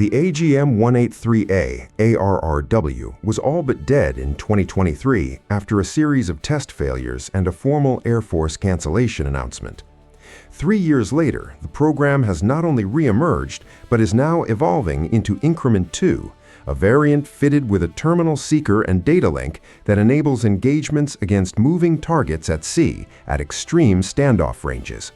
The AGM-183A ARRW was all but dead in 2023 after a series of test failures and a formal Air Force cancellation announcement. 3 years later, the program has not only re-emerged, but is now evolving into Increment 2, a variant fitted with a terminal seeker and data link that enables engagements against moving targets at sea at extreme standoff ranges.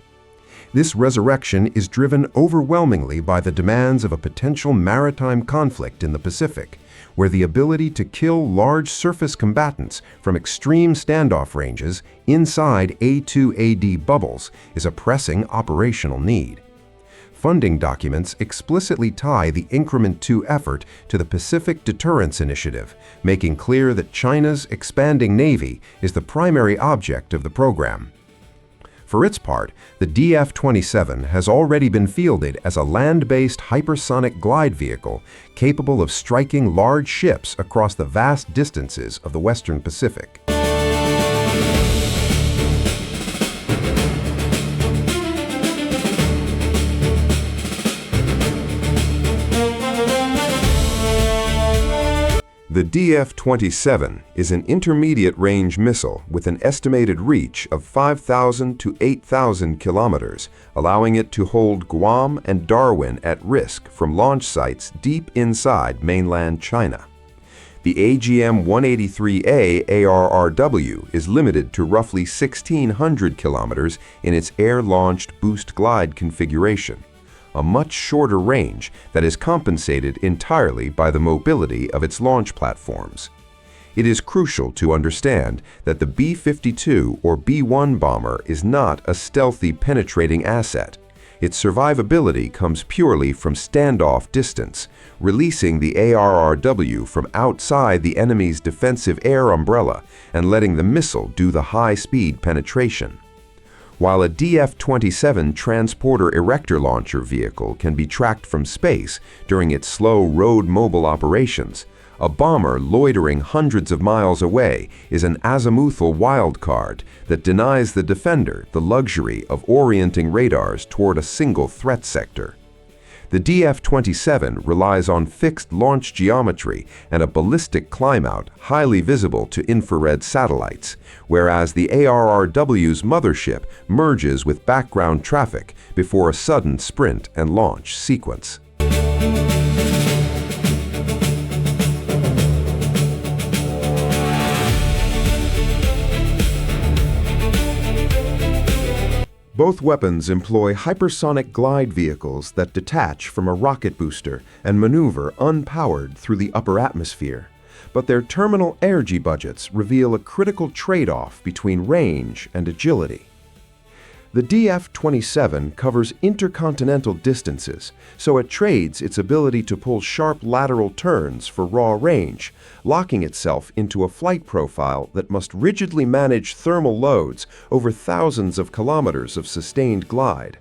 This resurrection is driven overwhelmingly by the demands of a potential maritime conflict in the Pacific, where the ability to kill large surface combatants from extreme standoff ranges inside A2AD bubbles is a pressing operational need. Funding documents explicitly tie the Increment 2 effort to the Pacific Deterrence Initiative, making clear that China's expanding navy is the primary object of the program. For its part, the DF-27 has already been fielded as a land-based hypersonic glide vehicle capable of striking large ships across the vast distances of the Western Pacific. The DF-27 is an intermediate-range missile with an estimated reach of 5,000 to 8,000 kilometers, allowing it to hold Guam and Darwin at risk from launch sites deep inside mainland China. The AGM-183A ARRW is limited to roughly 1,600 kilometers in its air-launched boost-glide configuration, a much shorter range that is compensated entirely by the mobility of its launch platforms. It is crucial to understand that the B-52 or B-1 bomber is not a stealthy penetrating asset. Its survivability comes purely from standoff distance, releasing the ARRW from outside the enemy's defensive air umbrella and letting the missile do the high-speed penetration. While a DF-27 transporter erector launcher vehicle can be tracked from space during its slow road mobile operations, a bomber loitering hundreds of miles away is an azimuthal wildcard that denies the defender the luxury of orienting radars toward a single threat sector. The DF-27 relies on fixed launch geometry and a ballistic climb-out highly visible to infrared satellites, whereas the ARRW's mothership merges with background traffic before a sudden sprint and launch sequence. Both weapons employ hypersonic glide vehicles that detach from a rocket booster and maneuver unpowered through the upper atmosphere. But their terminal energy budgets reveal a critical trade-off between range and agility. The DF-27 covers intercontinental distances, so it trades its ability to pull sharp lateral turns for raw range, locking itself into a flight profile that must rigidly manage thermal loads over thousands of kilometers of sustained glide.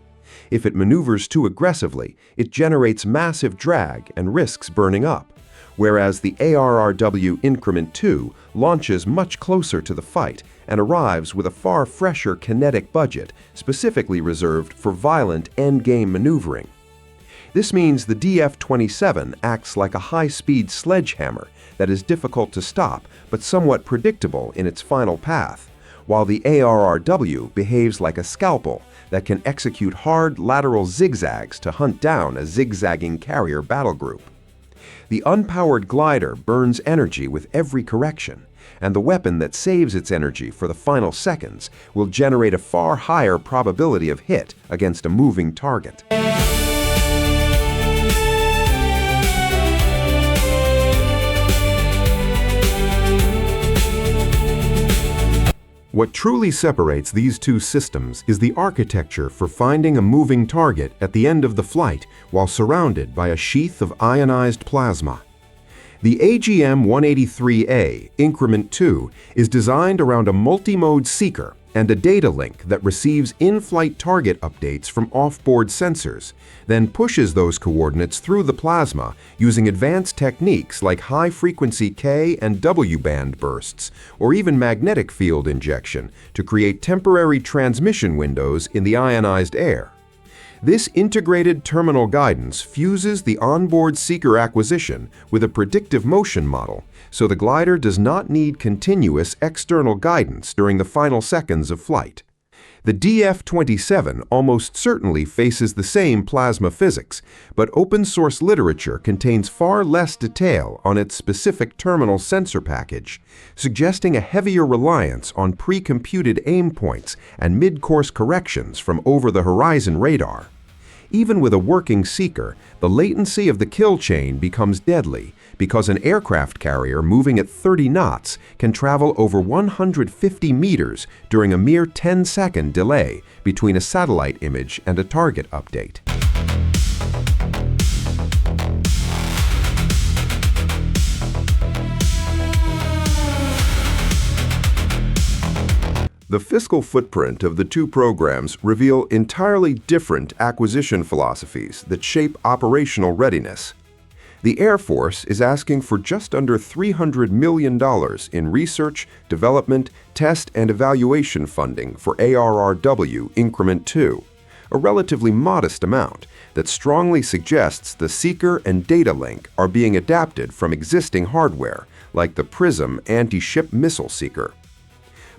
If it maneuvers too aggressively, it generates massive drag and risks burning up, whereas the ARRW Increment 2 launches much closer to the fight and arrives with a far fresher kinetic budget specifically reserved for violent endgame maneuvering. This means the DF-27 acts like a high-speed sledgehammer that is difficult to stop but somewhat predictable in its final path, while the ARRW behaves like a scalpel that can execute hard lateral zigzags to hunt down a zigzagging carrier battle group. The unpowered glider burns energy with every correction, and the weapon that saves its energy for the final seconds will generate a far higher probability of hit against a moving target. What truly separates these two systems is the architecture for finding a moving target at the end of the flight while surrounded by a sheath of ionized plasma. The AGM-183A Increment 2 is designed around a multi-mode seeker and a data link that receives in-flight target updates from off-board sensors, then pushes those coordinates through the plasma using advanced techniques like high-frequency K and W-band bursts, or even magnetic field injection to create temporary transmission windows in the ionized air. This integrated terminal guidance fuses the onboard seeker acquisition with a predictive motion model, so the glider does not need continuous external guidance during the final seconds of flight. The DF-27 almost certainly faces the same plasma physics, but open-source literature contains far less detail on its specific terminal sensor package, suggesting a heavier reliance on pre-computed aim points and mid-course corrections from over-the-horizon radar. Even with a working seeker, the latency of the kill chain becomes deadly because an aircraft carrier moving at 30 knots can travel over 150 meters during a mere 10-second delay between a satellite image and a target update. The fiscal footprint of the two programs reveal entirely different acquisition philosophies that shape operational readiness. The Air Force is asking for just under $300 million in research, development, test, and evaluation funding for ARRW Increment 2, a relatively modest amount that strongly suggests the seeker and data link are being adapted from existing hardware, like the PRISM anti-ship missile seeker.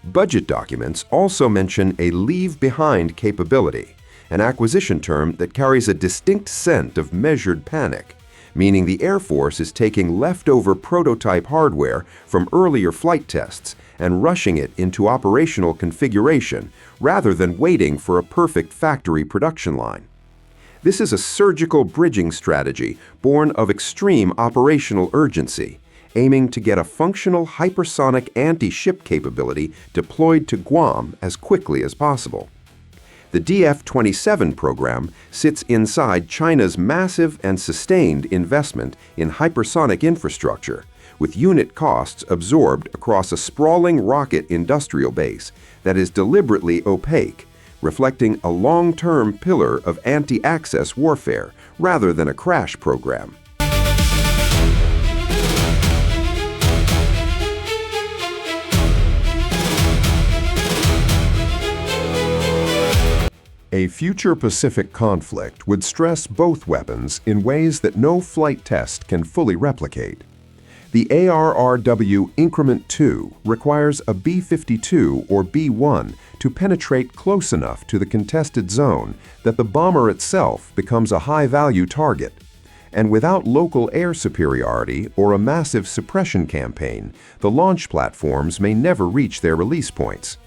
Budget documents also mention a leave-behind capability, an acquisition term that carries a distinct scent of measured panic, meaning the Air Force is taking leftover prototype hardware from earlier flight tests and rushing it into operational configuration rather than waiting for a perfect factory production line. This is a surgical bridging strategy born of extreme operational urgency, aiming to get a functional hypersonic anti-ship capability deployed to Guam as quickly as possible. The DF-27 program sits inside China's massive and sustained investment in hypersonic infrastructure, with unit costs absorbed across a sprawling rocket industrial base that is deliberately opaque, reflecting a long-term pillar of anti-access warfare rather than a crash program. A future Pacific conflict would stress both weapons in ways that no flight test can fully replicate. The ARRW Increment 2 requires a B-52 or B-1 to penetrate close enough to the contested zone that the bomber itself becomes a high-value target. And without local air superiority or a massive suppression campaign, the launch platforms may never reach their release points.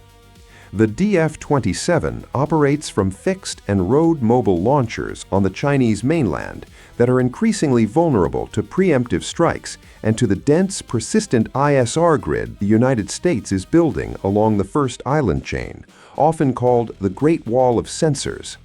The DF-27 operates from fixed and road-mobile launchers on the Chinese mainland that are increasingly vulnerable to preemptive strikes and to the dense, persistent ISR grid the United States is building along the first island chain, often called the Great Wall of Sensors.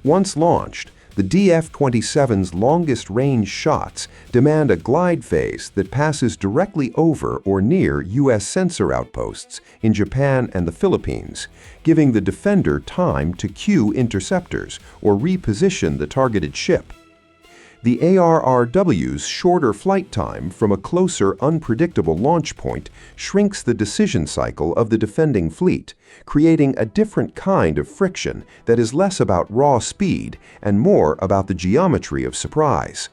Once launched, the DF-27's longest-range shots demand a glide phase that passes directly over or near U.S. sensor outposts in Japan and the Philippines, giving the defender time to cue interceptors or reposition the targeted ship. The ARRW's shorter flight time from a closer, unpredictable launch point shrinks the decision cycle of the defending fleet, creating a different kind of friction that is less about raw speed and more about the geometry of surprise.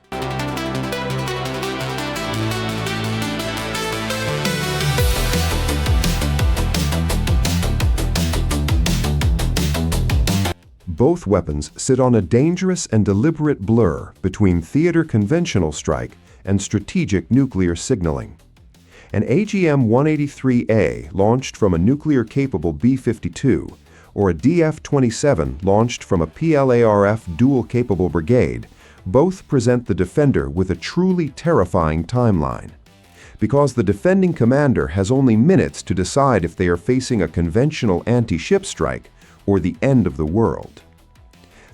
Both weapons sit on a dangerous and deliberate blur between theater conventional strike and strategic nuclear signaling. An AGM-183A launched from a nuclear-capable B-52 or a DF-27 launched from a PLARF dual-capable brigade both present the defender with a truly terrifying timeline. Because the defending commander has only minutes to decide if they are facing a conventional anti-ship strike or the end of the world.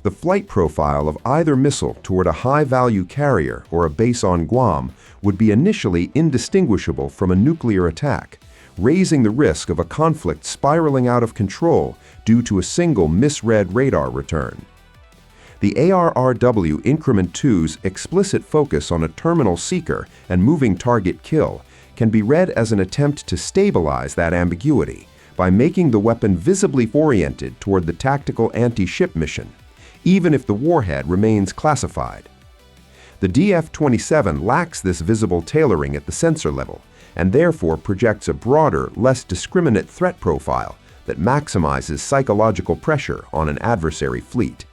The flight profile of either missile toward a high-value carrier or a base on Guam would be initially indistinguishable from a nuclear attack, raising the risk of a conflict spiraling out of control due to a single misread radar return. The ARRW Increment 2's explicit focus on a terminal seeker and moving target kill can be read as an attempt to stabilize that ambiguity by making the weapon visibly oriented toward the tactical anti-ship mission, even if the warhead remains classified. The DF-27 lacks this visible tailoring at the sensor level, and therefore projects a broader, less discriminate threat profile that maximizes psychological pressure on an adversary fleet.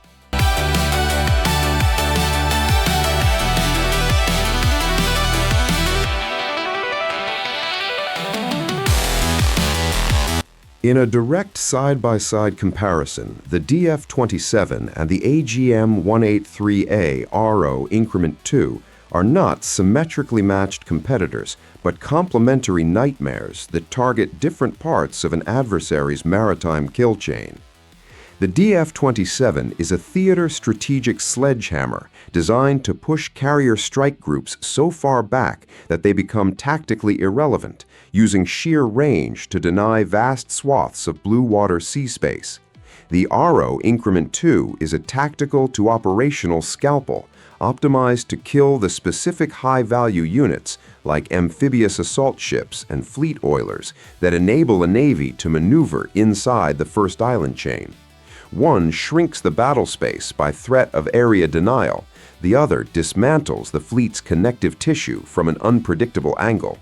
In a direct side-by-side comparison, the DF-27 and the AGM-183A ARRW Increment 2 are not symmetrically matched competitors, but complementary nightmares that target different parts of an adversary's maritime kill chain. The DF-27 is a theater strategic sledgehammer designed to push carrier strike groups so far back that they become tactically irrelevant, using sheer range to deny vast swaths of blue water sea space. The ARRW Increment 2 is a tactical to operational scalpel, optimized to kill the specific high-value units like amphibious assault ships and fleet oilers that enable a navy to maneuver inside the first island chain. One shrinks the battle space by threat of area denial, the other dismantles the fleet's connective tissue from an unpredictable angle.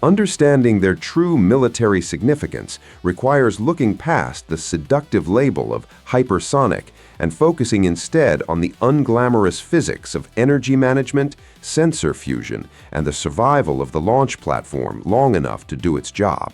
Understanding their true military significance requires looking past the seductive label of hypersonic and focusing instead on the unglamorous physics of energy management, sensor fusion, and the survival of the launch platform long enough to do its job.